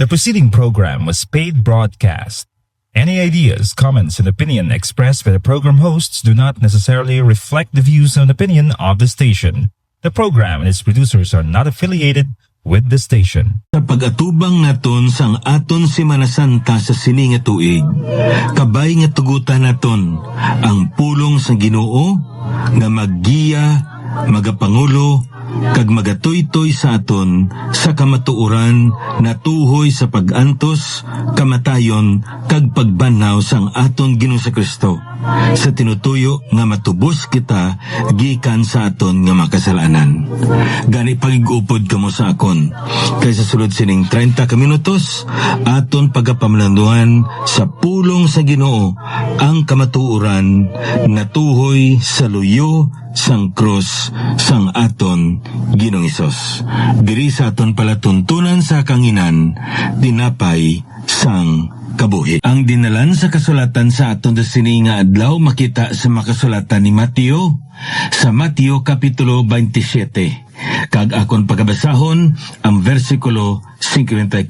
The preceding program was paid broadcast. Any ideas, comments, and opinion expressed by the program hosts do not necessarily reflect the views and opinion of the station. The program and its producers are not affiliated with the station. Sa pag-atubang naton sang aton Semana Santa sa sini nga tuig, kabay nga tugutan naton ang pulong sa Ginoo nga maggiya, magapangulo, kag magatuytoy sa aton sa kamatuoran na tuhoy sa pag-antos, kamatayon, kag pagbanhaw sang aton Ginoo sa Kristo, sa tinutuyo nga matubos kita gikan sa aton nga makasalanan. Gani pagigupod kamo sa akon, kay sa sulod sining 30 ka minutos, aton pagapamlanduan sa pulong sa Ginoo ang kamatuoran na tuhoy sa luyo sang krus sang aton Ginoong Hesus. Diri sa aton palatuntunan sa kanginan, dinapay sang kabuhi. Ang dinalan sa kasulatan sa aton da sini nga adlaw makita sa makasulatan ni Mateo, sa Mateo Kapitulo 27. Kag akon pagabasahon ang versikulo 54.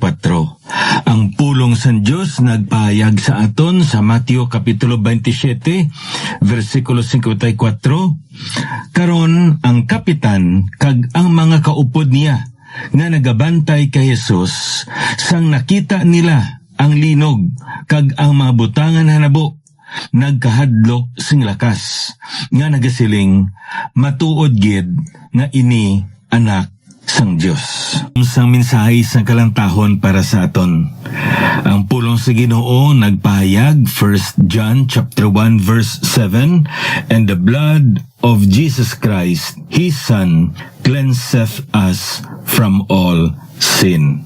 Ang pulong sa Dios nagpahayag sa aton sa Mateo Kapitulo 27, versikulo 54. Karon ang kapitan kag ang mga kaupod niya nga nagabantay kay Jesus sang nakita nila ang linog kag ang mga butangan hanabo, nagkahadlok sing lakas nga nagasiling, matuod gid nga ini anak sang Dios. Sang mensahe sang kalantahon para sa aton. Ang pulong sa Ginoo nagpahayag 1 John chapter 1 verse 7, and the blood of Jesus Christ, His Son, cleanseth us from all sin.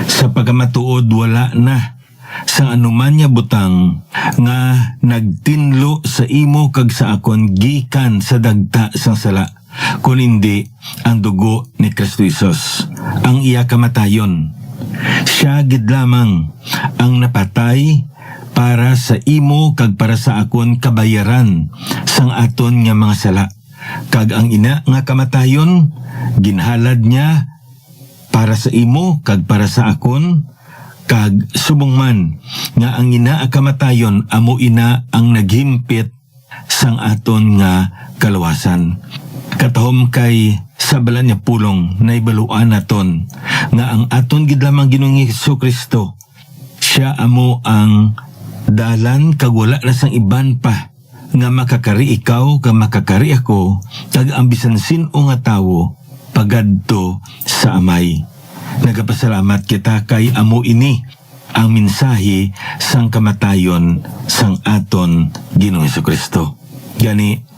Sa pagkamatuod wala na sa anuman niya butang nga nagtinlo sa imo kag sa akon gikan sa dagta sang sala, kun hindi ang dugo ni Kristo Jesus, ang iya kamatayon. Siya gid lamang ang napatay para sa imo kag para sa akon kabayaran sang aton nga mga sala, kag ang ina nga kamatayon ginhalad niya para sa imo kag para sa akon, kag subong man nga ang ina kamatayon amo ina ang naghimpit sang aton nga kaluwasan. Katahom kay sa bala niya pulong na ibaluan naton nga ang aton gid lamang Ginoong Jesucristo, siya amo ang dalan kag wala na sang iban pa nga makakari ikaw kag makakari ako kag ang bisan sin-o nga tawo pagadto sa Amay. Nagapasalamat kita kay amo ini ang mensahe sang kamatayon sang aton Ginoong Jesucristo. Gani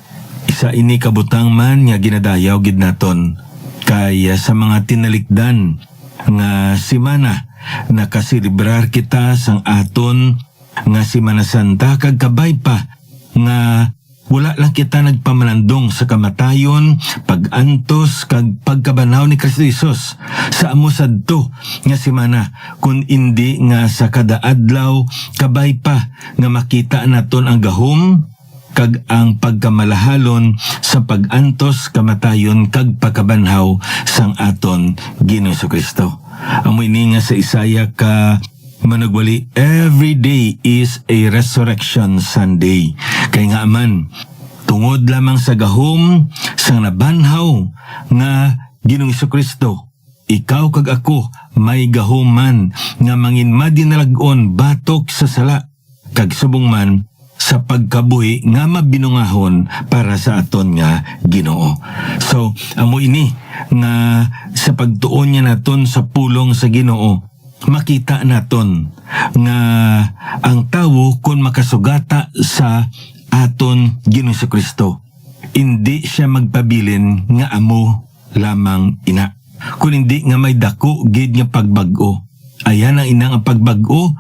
isa ini kabutang man nga ginadayaw gid naton kay sa mga tinalikdan nga semana nakaselebrar kita sang aton nga Semana Santa, kag kabay pa nga wala lang kita nagpamalandong sa kamatayon, pag-antos, kag pagkabanaw ni Kristo Jesus sa amo sadto nga semana, kun indi nga sa kada adlaw kabay pa nga makita naton ang gahom kag ang pagkamalahalon sa pag-antos, kamatayon, kag pagkabanhaw sang aton Ginoong Jesucristo. Amo ini nga sa Isaya ka managwali, every day is a resurrection Sunday. Kay nga man, tungod lamang sa gahom sang nabanhaw nga Ginoong Jesucristo, ikaw kag ako may gahom man nga mangin madinalagon batok sa sala, kag subong man sa pagkabuhi nga mabinungahon para sa aton nga Ginoo. So, amo ini nga sa pagtuon niya naton sa pulong sa Ginoo, makita naton nga ang tawo kun makasugata sa aton Ginoong Jesucristo, hindi siya magpabilin nga amo lamang ina, kun hindi nga may dako gid nga pagbag-o. Ayan ang inang pagbag-o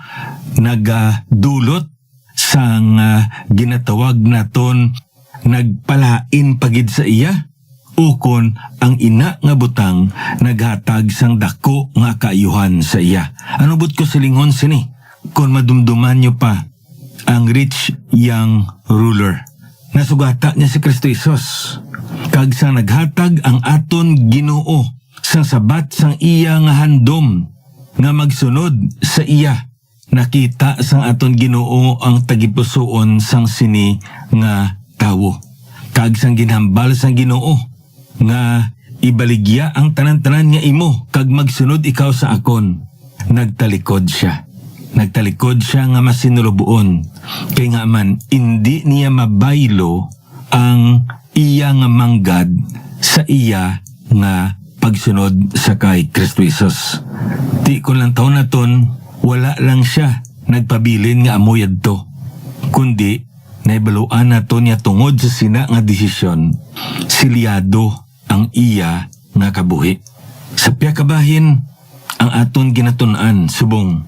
nagadulot sang ginatawag naton nagpalain pagid sa iya, ukon ang ina nga butang naghatag sang dako nga kaayuhan sa iya. Ano but ko silingon sini, kung madumduman nyo pa ang rich young ruler, nasugata niya si Kristo Jesus, kag sang naghatag ang aton Ginoo sang sabat sang iya nga handom nga magsunod sa iya. Nakita sang aton Ginoo ang tagipusoon sang sini nga tawo. Kag sang ginhambal sang Ginoo nga ibaligya ang tanan-tanan nga imo kag magsunod ikaw sa akon. Nagtalikod siya. Nagtalikod siya nga masinulubuon. Kay nga man, hindi niya mabaylo ang iya nga manggad sa iya nga pagsunod sa kay Kristo Jesus. Di ko lang taon na ton, wala lang siya nagpabilin nga amoy adto. Kundi, naibaluan na to niya tungod sa sina nga desisyon, silyado ang iya nga kabuhi. Sa piyakabahin, ang aton ginatunan, subong,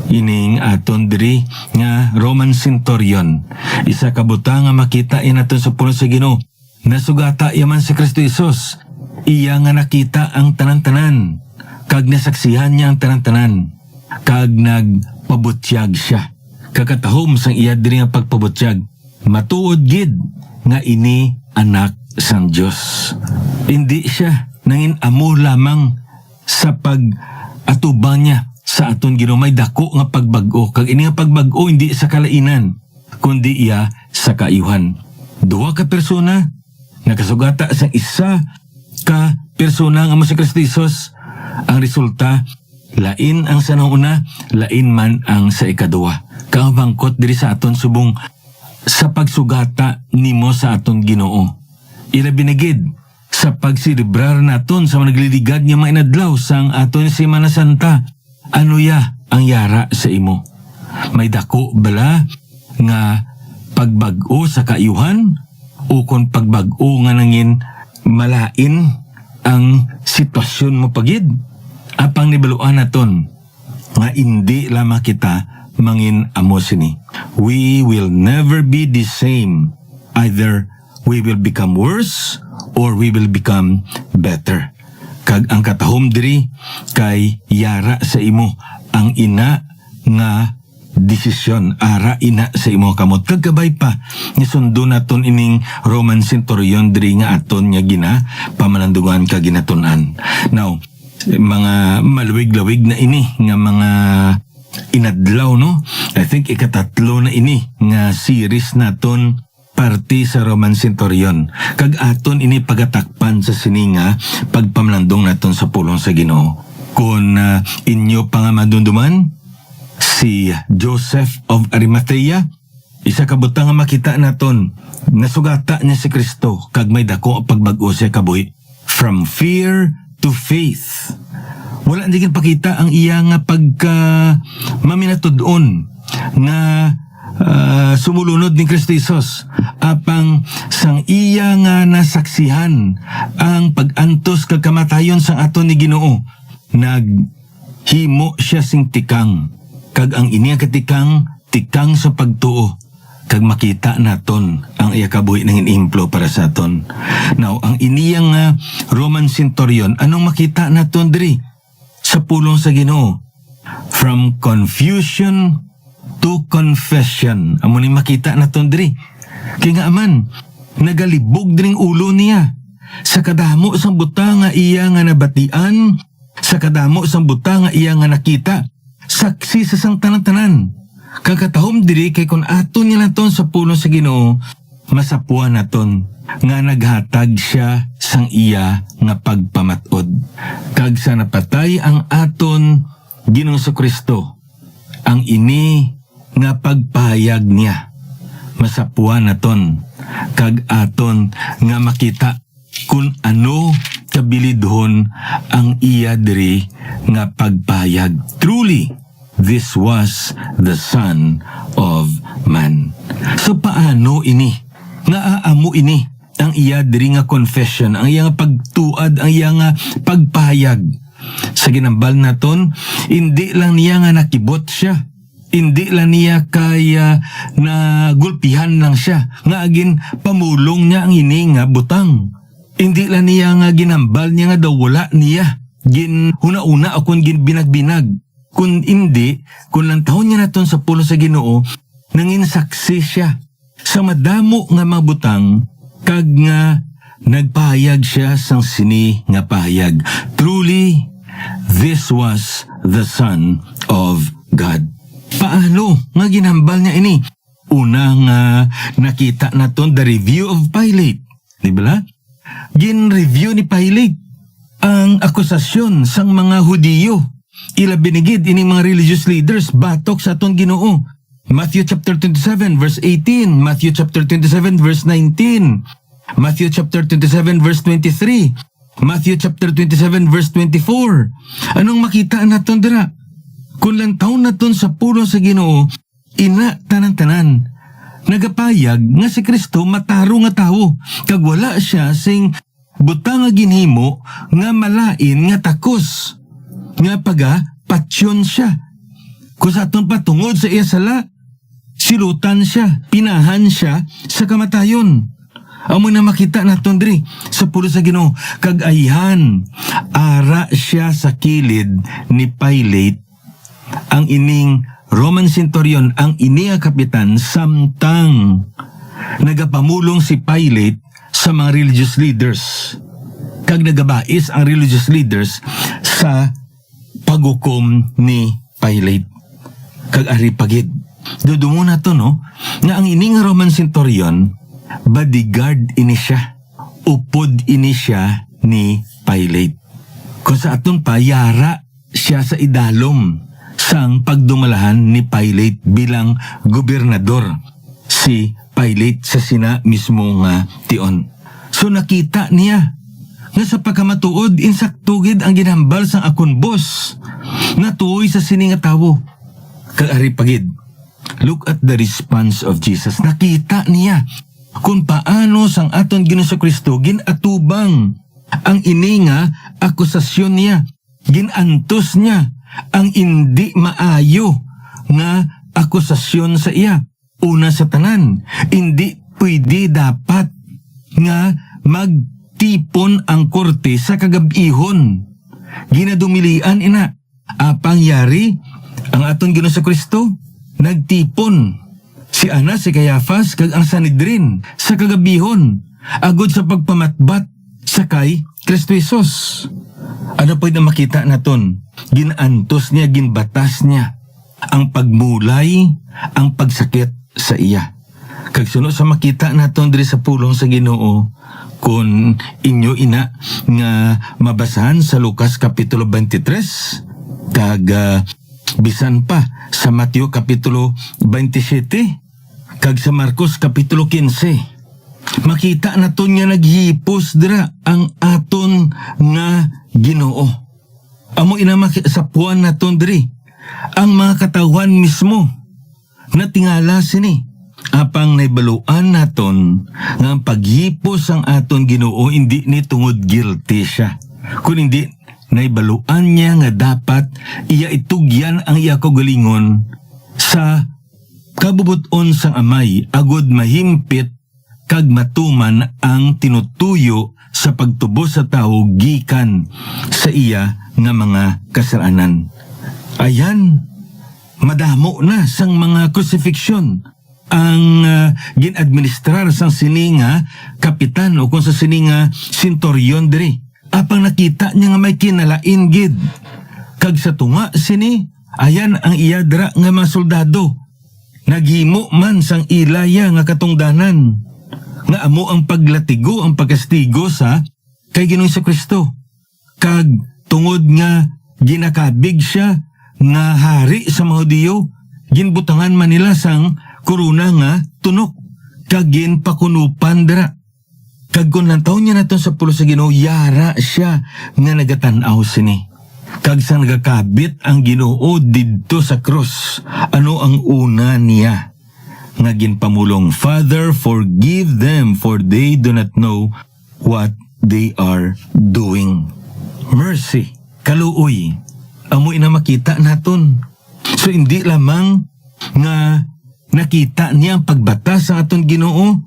ining aton diri nga Roman centurion. Isa kabuta nga makita naton sa pulo sa Ginoo. Nasugata yaman si Kristo Jesus. Iya nga nakita ang tanan-tanan. Kag nasaksihan niya ang tanan-tanan. Kag nagpabutyag siya. Kakatahom sang iya diri nga pagpabutyag. Matuod gid nga ini anak sang Dios. Hindi siya nangin amo lamang sa pag-atubang niya sa aton Ginoo. May dako nga pagbag-o. Kag ini nga pagbag-o hindi sa kalainan, kundi iya sa kaayuhan. Duwa ka persona nakasugata sa isa ka persona nga mo si Kristo Jesus. Ang resulta, lain ang sa una, lain man ang sa ikaduwa. Kahubangkot diri sa aton subong sa pagsugata nimo sa aton Ginoo. Ilabi na gid sa pagsilibrar naton sa nagliligad nga mga inadlaw sang aton Semana Santa. Ano ya ang yara sa imo? May dako bala nga pagbag-o sa kaayuhan o kung pagbag-o nga nangin malain ang sitwasyon mo pagid? Apang nibaluan naton nga hindi lamang kita mangin amo sini. We will never be the same. Either we will become worse or we will become better. Kag ang katahom diri kay yara sa imo ang ina nga desisyon, ara ina sa imo kamot. Kagkabay pa ni sundo naton ining Roman centurion diri nga aton nga gina pamalandungan ka ginatunan. Now, mga maluwig-lawig na ini nga mga inadlaw, no? I think ikatatlo na ini nga series naton parte sa Roman centurion. Kag aton ini pagatakpan sa sininga pagpamlandong naton sa pulong sa Ginoo. Kung inyo pa nga madunduman, si Joseph of Arimathea, isa kabutang nga makita naton, nasugata niya si Kristo, kag may dako ang pagbag-o siya kabuhi. From fear to faith. Wala naging pakita ang iya nga pagka maminatudon nga sumulunod ni Kristo Jesus. Apang sang iya nga nasaksihan ang pag-antos kag kamatayon sang aton ni Ginoo. Naghimo siya sing tikang. Kag ang iniya katikang, tikang sa pagtuo. Kag makita naton ang iya kabuhi ng inimplo para sa aton. Now, ang iniyang Roman centurion, anong makita naton diri sa pulong sa Ginoo? From confusion to confession. Amo ni makita naton diri. Kaya nga aman, nagalibog diring ulo niya. Sa kadamo sang buta nga iya nga nabatian, sa kadamo sang buta nga iya nga nakita, saksi sa sang tanan-tanan. Kakatahom diri kay kun aton niya naton sa pulong sa Ginoo, masapuan naton nga naghatag siya sang iya nga pagpamatod. Kag sa napatay ang aton Ginoong Kristo, ang ini nga pagpahayag niya, masapuan naton kag aton nga makita kung ano kabilidhon ang iya diri nga pagpahayag. Truly, this was the Son of Man. So paano ini? Naaamo ini ang iya diri nga confession, ang iya nga pagtuad, ang iya nga pagpahayag. Sa ginambal naton, hindi lang niya nga nakibot siya. Hindi lang niya kaya na gulpihan lang siya. Nga agin pamulong niya ang ini nga butang. Hindi lang niya nga ginambal niya nga daw wala niya. Gin huna-una akong gin binag-binag. Kung hindi, kung lang taon niya naton sa pulo sa Ginoo, nangin saksi siya. Sa madamo nga mga butang, kag nga nagpahayag siya sang sini nga pahayag. Truly, this was the Son of God. Paano nga ginhambal niya ini? Una nga nakita naton the review of Pilate. Di ba? Gin-review ni Pilate ang akusasyon sang mga Hudiyo. Ila binigid ini mga religious leaders batok sa aton Ginoo. Matthew chapter 27 verse 18, Matthew chapter 27 verse 19, Matthew chapter 27 verse 23, Matthew chapter 27 verse 24. Anong makita naton dira? Kung lantaw naton sa pulong sa Ginoo, ina tanan-tanan nagapayag nga si Kristo mataro nga tawo, kag wala siya sing butang nga ginhimo nga malain nga takos nga patsyon siya. Kung sa aton patungod sa iya sala, silutan siya, pinahan siya sa kamatayon. Amo na makita naton diri sa pulo sa Ginoo, kag ayhan ara siya sa kilid ni Pilate, ang ining Roman centurion, ang iniya kapitan, samtang nagapamulong si Pilate sa mga religious leaders. Kag nagabais ang religious leaders sa paghukom ni Pilate. Kag ari pagid. Dudumo na to, no? Nga ang ining Roman centurion, bodyguard ini siya. Upod ini siya ni Pilate. Kung sa aton pa, yara siya sa idalom sang pagdumalahan ni Pilate bilang gobernador. Si Pilate sa sina mismo nga tion. So nakita niya nga sa pagkamatuod insaktugid ang ginhambal sang akon boss na tuoy sa sini nga tawo. Kag-ari pagid. Look at the response of Jesus. Nakita niya kung paano sang aton Ginoong Kristo ginatubang ang ini nga akusasyon niya. Ginantos niya ang hindi maayo nga akusasyon sa iya. Una sa tanan, hindi pwede dapat nga magtipon ang korte sa kagabihon. Ginadumilian ina. Apang yari, ang aton Ginoong Kristo nagtipon si Ana, si Caiaphas, kag ang Sanhedrin sa kagabihon agod sa pagpamatbat sa kay Kristo Jesus. Ano pwede makita naton? Ginantos niya, ginbatas niya ang pagmulay, ang pagsakit sa iya. Kag sunod sa makita naton diri sa pulong sa Ginoo, kung inyo ina nga mabasahan sa Lucas kapitulo 23, kag bisan pa sa Mateo kapitulo 27, kag sa Marcos kapitulo 15, makita naton nga naghipos dira ang aton nga Ginoo. Amo inamak sa puwan naton diri ang mga katawan mismo na tingala sini. Apang naibaluan naton nga ang paghipos ang aton Ginoo hindi ni tungod guilty siya, kun hindi naibaluan niya nga dapat iya itugyan ang iya kaugalingon sa kabubuton sang amay agod mahimpit kag matuman ang tinutuyo sa pagtubos sa tao gikan sa iya nga mga kasalanan. Ayan, madamo na sang mga crucifixion ang ginadministrar sang sininga kapitan o kung sa sininga centurion diri. Apang nakita niya nga may kinalain gid. Kag sa tunga sini, ayan ang iya dra nga mga soldado. Naghimo man sang ilaya nga katungdanan. Nga amo ang paglatigo, ang pagkastigo sa kay Ginoong Kristo. Kag tungod nga ginakabig siya nga hari sa mga Hudiyo, ginbutangan man nila sang korona nga tunok. Kag ginpakunupan dira. Kag kung nantaw niya naton sa pulo sa Ginoo, yara siya nga nagatanaw sini. Kag sa nagakabit ang Ginoo didto sa krus, ano ang una niya? Nga ginpamulong, Father, forgive them for they do not know what they are doing. Mercy, kaluoy, amo ina makita naton. So hindi lamang nga nakita niya ang pagbatas sa aton Ginoo,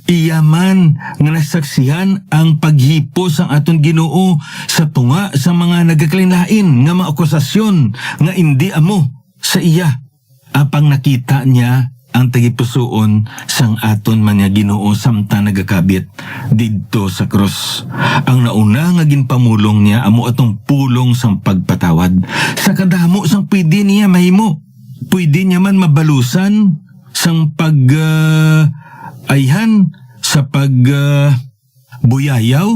iyaman nga nasaksihan ang paghipos ang aton Ginoo sa tunga sa mga nagakalinlain nga mga akusasyon nga hindi amo sa iya. Apang nakita niya ang tagipusoon sang aton man nga Ginoo samtang nagakabit didto sa krus. Ang nauna nga ginpamulong niya amo atong pulong sang pagpatawad. Sa kadamo sang pwede niya mahimo. Pwede niya man mabalusan sang ayhan sa buyayaw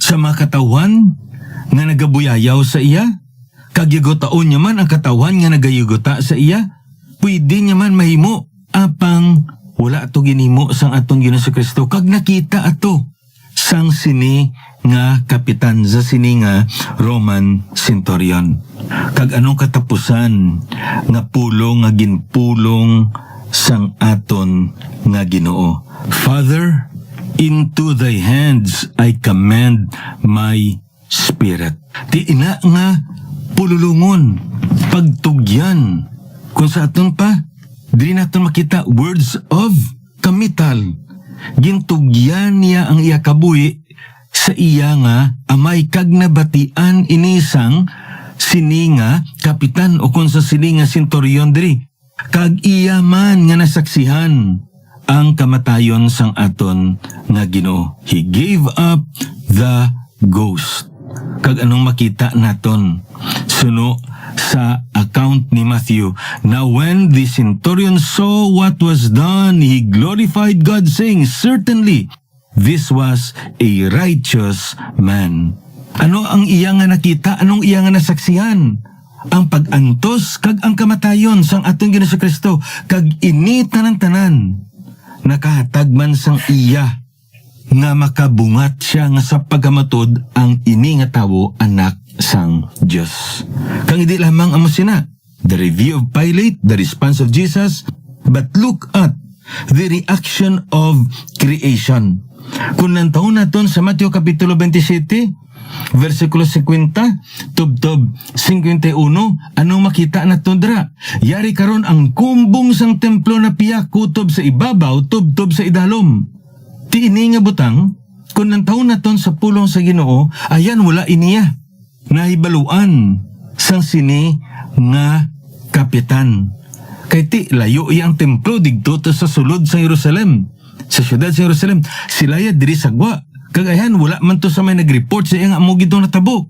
sa mga katawan nga nagabuyayaw sa iya. Kagyugotaon niya man ang katawan nga nagayugota sa iya. Pwede niya man mahimo apang wala ato ginimo sang atong Ginoo Kristo. Kag nakita ato sang sini nga kapitan sa sini nga Roman centurion. Kag anong katapusan nga pulong nga ginpulong sang aton nga Ginoo. Father, into thy hands I commend my spirit. Di ina nga pululungon, pagtugyan. Kung sa aton pa, di natin makita words of kamital. Gintugyan niya ang iya kabuhi sa iya nga amay kag nabatian inisang sininga kapitan o kung sa sininga centurion diri. Kag iya man nga nasaksihan ang kamatayon sang aton nga Ginoo. He gave up the ghost. Kag anong makita naton? Suno sa account ni Matthew. Now when the centurion saw what was done, he glorified God, saying, certainly, this was a righteous man. Ano ang iya nga nakita? Anong iya nga nasaksihan? Ang pag-antos kag ang kamatayon sang atong Ginoo Kristo. Kag ini tanan-tanan nakahatag man sang iya nga makabungat siya nga sa pagamatod ang ini nga tawo anak sang Dios. Kang hindi lamang amo sina the review of Pilate, the response of Jesus, but look at the reaction of creation. Kung nantaon naton sa Mateo Kapitulo 27 versikulo 50 tubtob 51, anong makita naton dira? Yari karon ang kumbong sang templo na piyak kutob sa ibabaw, tubtob sa idalom. Ti ini nga butang, kung nantaon naton sa pulong sa Ginoo, ayan wala iniya. Nahibaluan sang sini nga kapitan. Kay ti layo iyang templo digto sa sulod sa Jerusalem. Sa syudad sa Jerusalem, sila ya diri sagwa. Kagayan wala man to sa may nag-report sa iyang amo gitong natabo.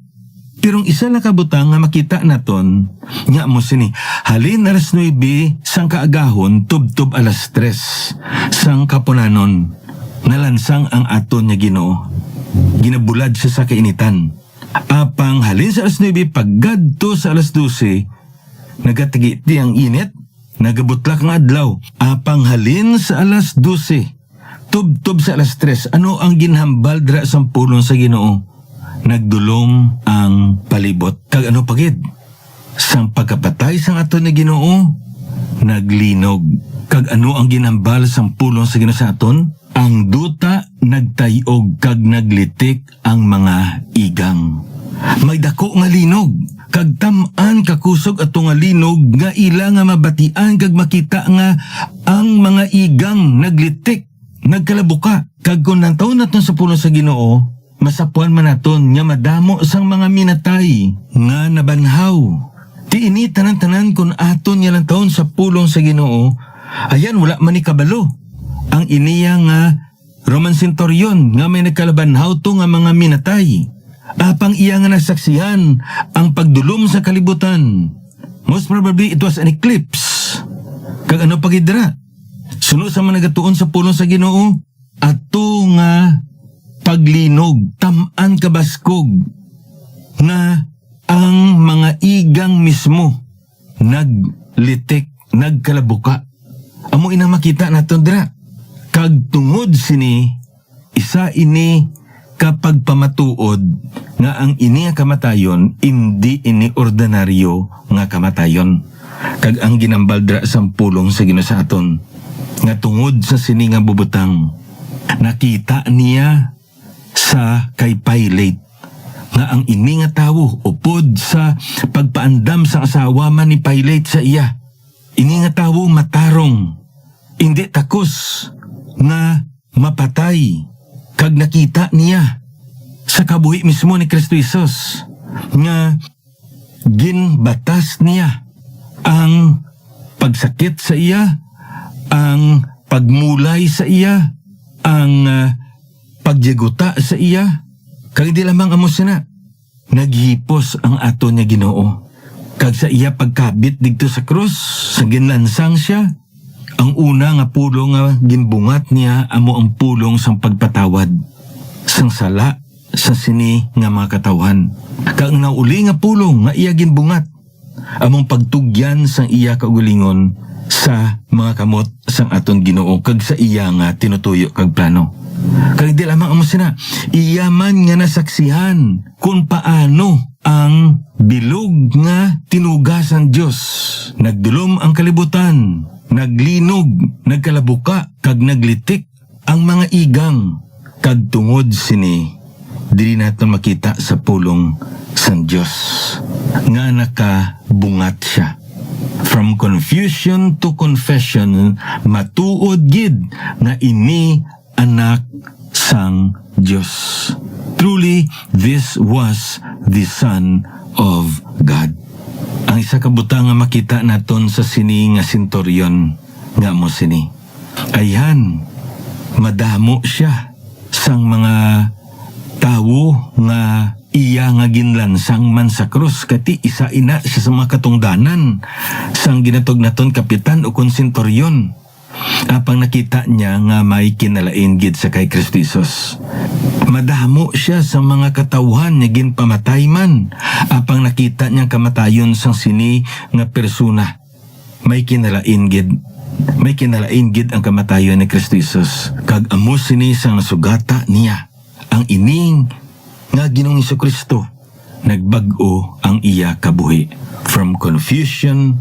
Pero isa na kabutang nga makita naton nga mo sini. Halin alas 9 sang kaagahon tubtob alas 3 sang kapunanon. Nalansang ang aton nga Ginoo. Ginabulad siya sa kainitan. Apang halin sa alas 9 paggadto sa alas 12 nagatigi ang init, nagabutlak nga adlaw. Apang halin sa alas 12 tubtob sa alas 3, ano ang ginhambal dira sa pulong sa Ginoo? Nagdulom ang palibot. Kag ano pagid? Sang pagkapatay sang aton nga Ginoo, naglinog. Kag ano ang ginhambal sa pulong sa Ginoo sa aton? Ang duta nagtayog kag naglitik ang mga igang. May dako nga linog, kag tam-an kakusog ato nga linog nga ila nga mabatian kag makita nga ang mga igang naglitik, nagkalabuka. Kag kung nantaon naton sa pulong sa Ginoo, masapuan man naton nga madamo sang mga minatay nga nabanhaw. Ti ini tanan-tanan kung aton nga lang taon sa pulong sa Ginoo, ayan wala man ni kabalo. Ang iniya nga Roman centurion nga may nagkalabanhaw to nga mga minatay. Apang iya nga nasaksihan ang pagdulom sa kalibutan. Most probably it was an eclipse. Kag ano pagidra? Suno sa managatuon sa pulong sa Ginoo, ato nga paglinog, tam-an kabaskog nga ang mga igang mismo naglitik, nagkalabuka. Amo ina makita naton dira. Kag tungod sini, isa ini kapag pamatuod nga ang ini nga kamatayon, hindi ini ordinaryo nga kamatayon. Kag ang ginambal dira sa pulong sa Ginoo sa aton, nga tungod sa sini nga bubutang, nakita niya sa kay Pilate nga ang ini nga tawo upod sa pagpaandam sa asawa man ni Pilate sa iya. Ini nga tawo matarong, hindi takos nga mapatay. Kag nakita niya sa kabuhi mismo ni Kristo Jesus nga ginbatas niya ang pagsakit sa iya, ang pagmulay sa iya, ang pagyaguta sa iya, kag di lamang amo sina, naghipos ang ato niya Ginoo. Kag sa iya pagkabit digto sa krus, sa ginlansang siya, ang una nga pulong nga ginbungat niya amo ang pulong sang pagpatawad, sang sala sa sini nga mga katawan. Kag nauli nga pulong nga iya ginbungat, among pagtugyan sang iya kaugalingon sa mga kamot sang aton Ginoo kag sa iya nga tinutuyo kag plano. Kag di lamang amo sina, iya man nga nasaksihan kung paano ang bilog nga tinugasan Dios. Nagdulom ang kalibutan, naglinog, nagkalabuka, kag naglitik ang mga igang. Kag tungod sini, dili natin makita sa pulong sang Dios nga nakabungat siya. From confusion to confession, matuod gid nga ini anak sang Dios. Truly, this was the Son of God. Ang isa ka butang nga makita naton sa sini nga senturyon nga mo sini. Ayan, madamo siya sang mga tawo nga iya nga ginlansang man sa krus, kati isa ina siya sa mga katungdanan sang ginatog naton kapitan o konsentoryon. Apang nakita niya nga may kinalain gid sa kay Kristo Jesus. Madamo siya sa mga katawhan nga ginpamatay man. Apang nakita niya kamatayon sang sini nga persona, may kinalain gid. May kinalain gid ang kamatayon ni Kristo Jesus. Kag amo sini sang nasugata niya. Ang ining nga Ginoong Jesucristo, nagbag-o ang iya kabuhi. From confusion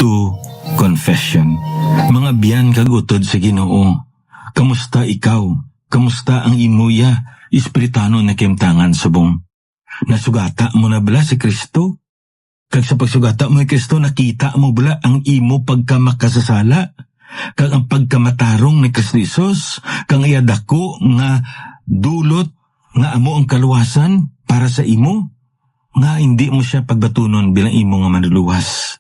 to confession. Mga biyan kag utod sa Ginoo, kamusta ikaw? Kamusta ang imuya? Espiritano na kimtangan subong. Nasugata mo na bala si Kristo? Kag sa pagsugata mo ni Kristo, nakita mo bala ang imo pagkamakasasala? Kag ang pagkamatarong ni Kristo Jesus? Kang iyadako nga dulot nga amo ang kaluwasan para sa imo? Nga hindi mo siya pagbatunon bilang imo nga manluluwas.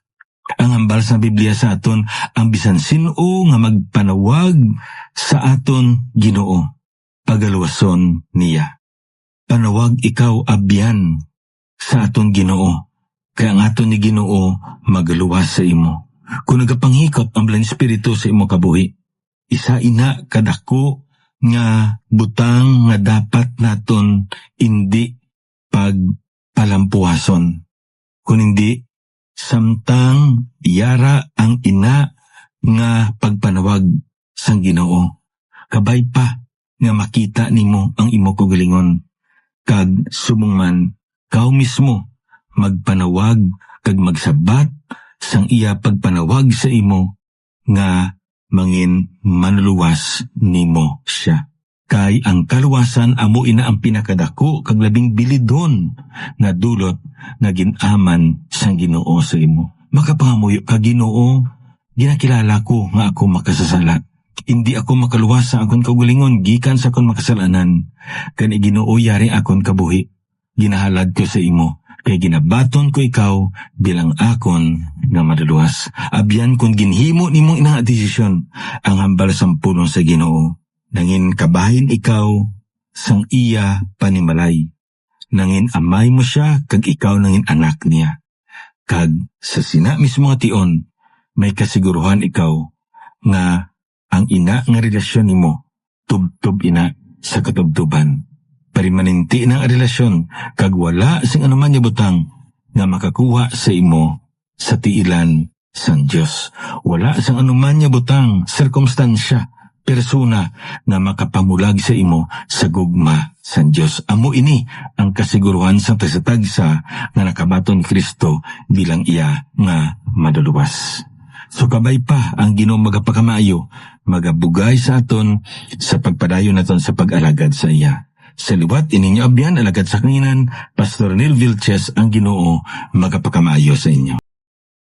Ang hambal sa Biblia sa aton, ang bisan sino nga magpanawag sa aton Ginoo, pagaluwason niya. Panawag ikaw abyan sa aton Ginoo, kaya ang aton ni Ginoo magaluwas sa imo. Kung nagapanghikap ang Blan Espiritu sa imo kabuhi, isa ina kadako nga butang nga dapat naton hindi pagpalampuhason. Kung hindi, samtang yara ang ina nga pagpanawag sang Ginoo. Kabay pa nga makita nimo ang imo kaugalingon. Kag sumungman, kau mismo magpanawag kag magsabat sang iya pagpanawag sa imo nga mangin manluwas nimo siya. Kay ang kaluwasan amo ina ang pinakadako kag labing bilidon na dulot na ginaman sang Ginoo sa imo. Makapangamuyo ka Ginoo, ginakilala ko nga ako makasasala. Hindi ako makaluwas sa akon kaugalingon gikan sa akon makasalanan. Kani Ginoo yari akon kabuhi. Ginahalad ko sa imo kay ginabaton ko ikaw bilang akon nga maduluwas. Abyan kung ginhimo nimong inang desisyon ang hambal sampulong sa Ginoo. Nangin kabahin ikaw sang iya panimalay. Nangin amay mo siya kag ikaw nangin anak niya. Kag sa sina mismo nga tion, may kasiguruhan ikaw nga ang ina nga relasyon nimo tubtub ina sa katubtuban. Parimaninti ng relasyon kag wala sing anuman nga butang nga makakuha sa imo sa tiilan sang Dios. Wala sang anuman nga butang, sirkumstansya, persona na makapamulag sa imo sa gugma sang Dios. Amo ini ang kasiguruhan sa tagsa-tagsa nga nakabaton ni Kristo bilang iya nga maduluwas. So kabay pa ang Ginoo magapakamayo, magabugay sa aton sa pagpadayon naton sa pag-alagad sa iya. Sa liwat ininyo abyan alagad sa kanginan, Pastor Neil Vilches ang Ginoo magapakamayo sa inyo.